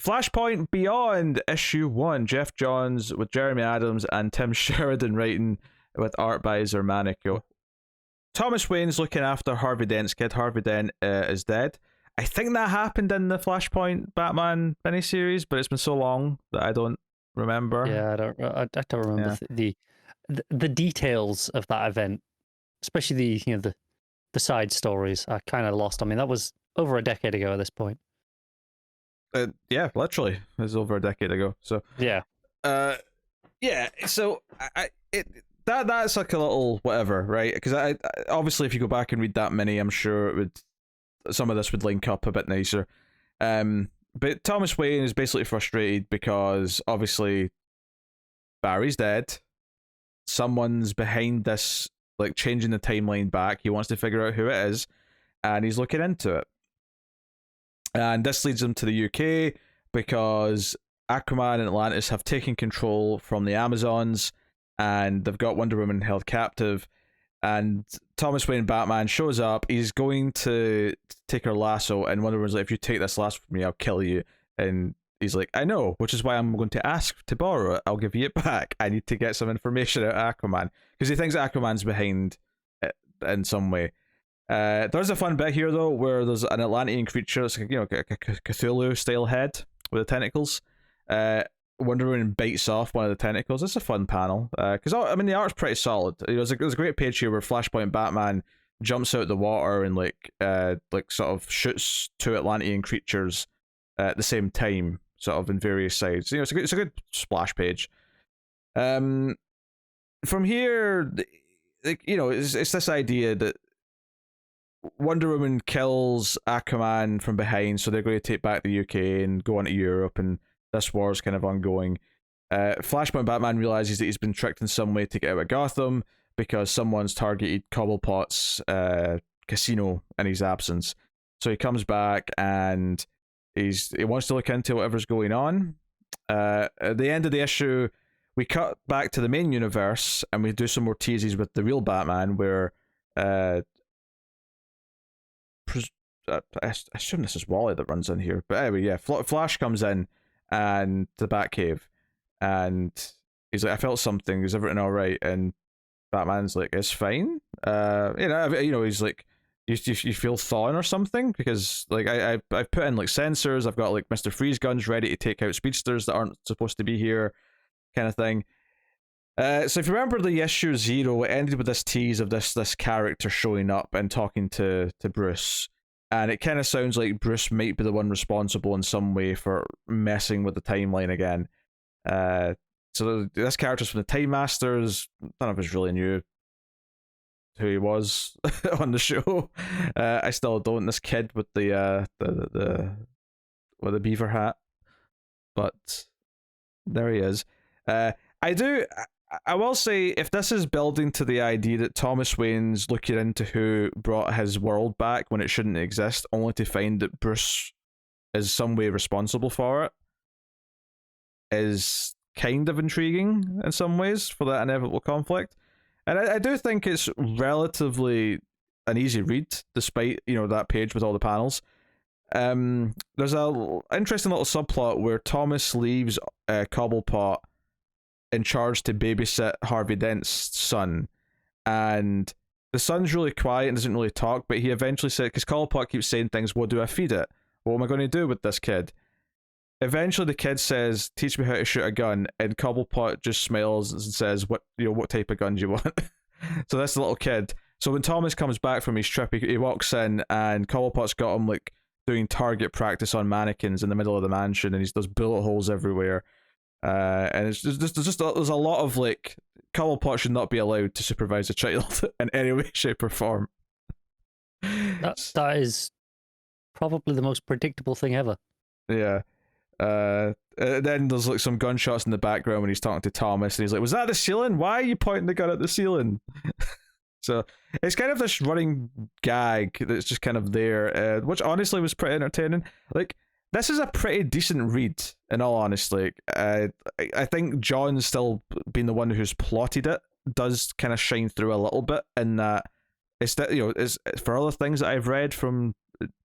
Flashpoint Beyond issue 1. Jeff Johns with Jeremy Adams and Tim Sheridan writing with art by Zermanico. Thomas Wayne's looking after Harvey Dent's kid. Harvey Dent is dead. I think that happened in the Flashpoint Batman miniseries, but it's been so long that I don't remember. Yeah, I don't remember the details of that event, especially the side stories. I kind of lost. I mean, that was over a decade ago at this point. Yeah, literally, it was over a decade ago. So yeah, yeah. So that's like a little whatever, right? Because I obviously, if you go back and read that mini, I'm sure it would, some of this would link up a bit nicer. But Thomas Wayne is basically frustrated because obviously Barry's dead. Someone's behind this, like changing the timeline back. He wants to figure out who it is, and he's looking into it. And this leads him to the UK because Aquaman and Atlantis have taken control from the Amazons, and they've got Wonder Woman held captive. And Thomas Wayne Batman shows up. He's going to take her lasso, and Wonder Woman's like, "If you take this lasso from me, I'll kill you." And he's like, "I know, which is why I'm going to ask to borrow it. I'll give you it back. I need to get some information out of Aquaman," because he thinks Aquaman's behind it in some way. There's a fun bit here though where there's an Atlantean creature. It's like, a Cthulhu style head with the tentacles. Wonder Woman bites off one of the tentacles. It's a fun panel because I mean the art's pretty solid. There's a great page here where Flashpoint Batman jumps out the water and like sort of shoots two Atlantean creatures at the same time, sort of in various sides. It's a good splash page. From here, it's this idea that Wonder Woman kills Aquaman from behind, so they're going to take back the UK and go on to Europe, and this war's kind of ongoing. Flashpoint Batman realizes that he's been tricked in some way to get out of Gotham because someone's targeted Cobblepot's casino in his absence. So he comes back and he wants to look into whatever's going on. At the end of the issue, we cut back to the main universe and we do some more teases with the real Batman where I assume this is Wally that runs in here, but anyway, yeah, Flash comes in and the Batcave, and he's like, "I felt something. Is everything all right?" And Batman's like, "It's fine." He's like, "You feel thawing or something?" Because like I've put in like sensors. I've got like Mr. Freeze guns ready to take out speedsters that aren't supposed to be here, kind of thing. So if you remember the issue 0, it ended with this tease of this character showing up and talking to Bruce, and it kind of sounds like Bruce might be the one responsible in some way for messing with the timeline again. So this character's from the Time Masters. None of us really knew who he was on the show. I still don't. This kid with the beaver hat, but there he is. I will say, if this is building to the idea that Thomas Wayne's looking into who brought his world back when it shouldn't exist, only to find that Bruce is some way responsible for it, is kind of intriguing in some ways for that inevitable conflict. And I do think it's relatively an easy read, despite that page with all the panels. There's a interesting little subplot where Thomas leaves Cobblepot in charge to babysit Harvey Dent's son, and the son's really quiet and doesn't really talk, but he eventually said, because Cobblepot keeps saying things, "What do I feed it? What am I going to do with this kid?" Eventually the kid says, "Teach me how to shoot a gun," and Cobblepot just smiles and says, what type of gun do you want?" So that's the little kid. So when Thomas comes back from his trip, he walks in and Cobblepot's got him like doing target practice on mannequins in the middle of the mansion, and there's bullet holes everywhere. And there's a lot of like, Cobblepot should not be allowed to supervise a child in any way, shape, or form. That is probably the most predictable thing ever. Yeah. Then there's like some gunshots in the background when he's talking to Thomas, and he's like, "Was that the ceiling? Why are you pointing the gun at the ceiling?" So it's kind of this running gag that's just kind of there, which honestly was pretty entertaining. Like, this is a pretty decent read, in all honesty. I think John, still being the one who's plotted it, does kind of shine through a little bit in that it's that, it's for other things that I've read from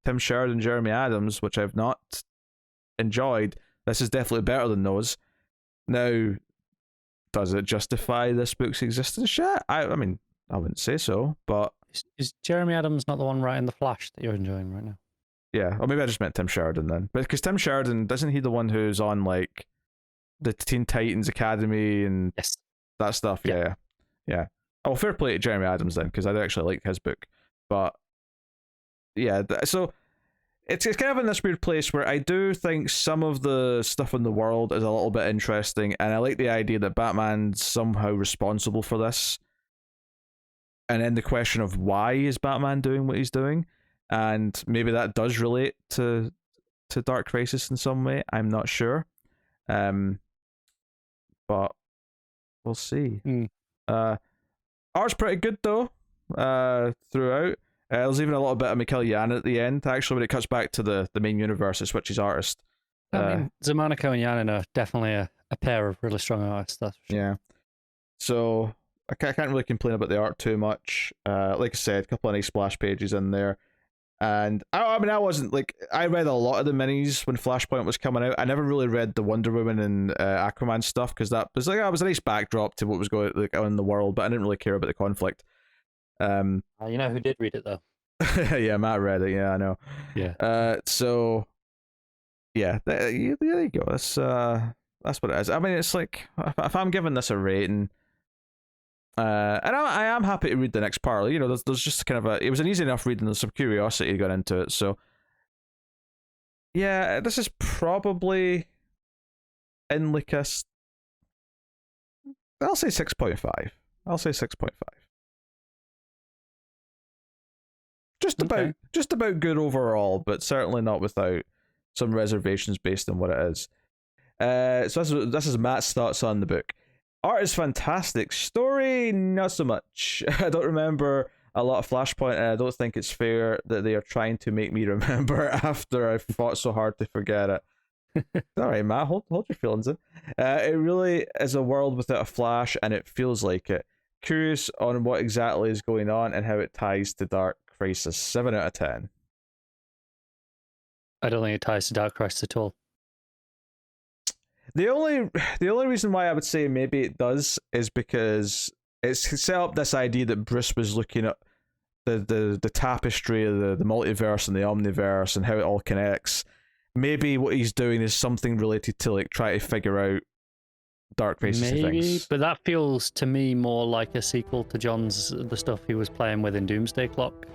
Tim Sheridan and Jeremy Adams, which I've not enjoyed. This is definitely better than those. Now, does it justify this book's existence yet? I mean, I wouldn't say so, but is Jeremy Adams not the one writing The Flash that you're enjoying right now? yeah, or maybe I just meant Tim Sheridan then. But because Tim Sheridan, isn't he the one who's on like the Teen Titans Academy and Yes, that stuff? Yeah. Oh, fair play to Jeremy Adams then, because I actually like his book. But yeah, so it's kind of in this weird place where I do think some of the stuff in the world is a little bit interesting, and I like the idea that Batman's somehow responsible for this. And then the question of why is Batman doing what he's doing, and maybe that does relate to Dark Crisis in some way. I'm not sure, but we'll see. Art's pretty good though, throughout. There's even a little bit of Mikhail Yan at the end, actually, when it cuts back to the main universe. It switches artist. I mean, Zamaniko and Yanin are definitely a pair of really strong artists. That's for sure. Yeah. So I can't really complain about the art too much. Like I said, a couple of nice splash pages in there. And I mean, I wasn't like, I read a lot of the minis when Flashpoint was coming out. I never really read the Wonder Woman and Aquaman stuff because that was like, was a nice backdrop to what was going like on in the world, but I didn't really care about the conflict. You know who did read it though? Yeah, Matt read it. Yeah, I know. Yeah. So yeah, there you go. That's what it is. I mean, it's like if I'm giving this a rating, and I am happy to read the next part. You know, there's just kind of it was an easy enough reading. There's some curiosity got into it. So yeah, this is probably in like I'll say 6.5. I'll say 6.5. Just about good overall, but certainly not without some reservations based on what it is. So this is Matt's thoughts on the book. Art is fantastic. Story, not so much. I don't remember a lot of Flashpoint, and I don't think it's fair that they are trying to make me remember after I fought so hard to forget it. Alright, Matt, hold your feelings in. It really is a world without a Flash, and it feels like it. Curious on what exactly is going on and how it ties to Dark Crisis. 7 out of 10. I don't think it ties to Dark Crisis at all. The only reason why I would say maybe it does is because it's set up this idea that Bruce was looking at the tapestry of the multiverse and the omniverse and how it all connects. Maybe what he's doing is something related to like try to figure out Dark Crisis things. But that feels to me more like a sequel to the stuff he was playing with in Doomsday Clock.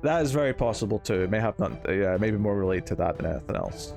That is very possible too. It may have not, maybe more related to that than anything else.